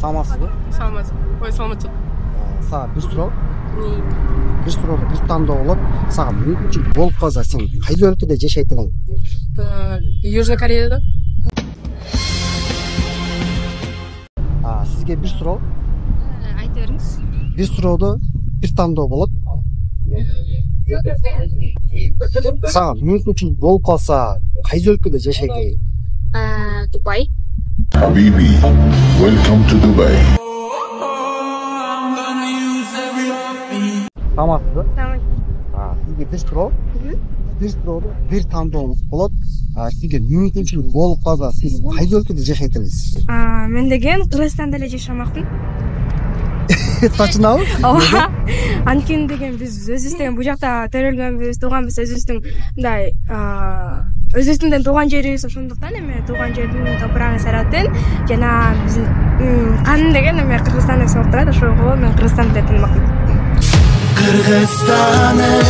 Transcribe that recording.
саламатсызбы? Саламатсыз. Ой, саламатсыз. Сага бир суроо. Бир суроодо бир тандоо болот. Сага мүмкүнчүлүк болуп калса, сен кайсы өлкөдө жашайт элең? Южный Кореяда. Сизге бир суроо. Айта бериңиз. Бир суроодо бир тандоо болот. Сага мүмкүнчүлүк болуп калса, кайсы өлкөдө жашайт элең? Дубай. Habibi, welcome to Dubai. Саламатсызбы? Тамам. Сизге бир суроо. Бир суроодо бир тандооңуз болот. Сизге мүмкүнчүлүк болуп калса, сиз кайсы өлкөдө жашайт элеңиз? Мен деген Кыргызстанда эле жашамакмын. Тачынабы? Ооба. Анткени деген биз өзүбүздөн бул жакта төрөлгөнбүз, тууганбыз, өзүбүздүн мындай өзүбүздүн тууган жерибиз, ошондуктан эми тууган жердин топурагын сайраттын жана биздин каным деген эми Кыргызстан деп саналып турат, ошого мен Кыргызстанды деп танымакмын. Кыргызстаным